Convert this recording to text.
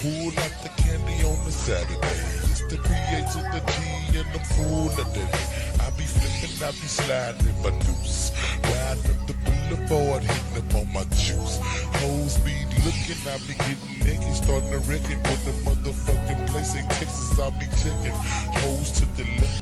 Pull out the candy on the Saturday. It's the PA to the G and the pool of the day. I be flipping, I be sliding my deuce. Riding up the boulevard, hitting up on my juice. Hoes be looking, I be getting naked. Starting to reckon with the motherfucking place in Texas, I be checking. Hoes to the left,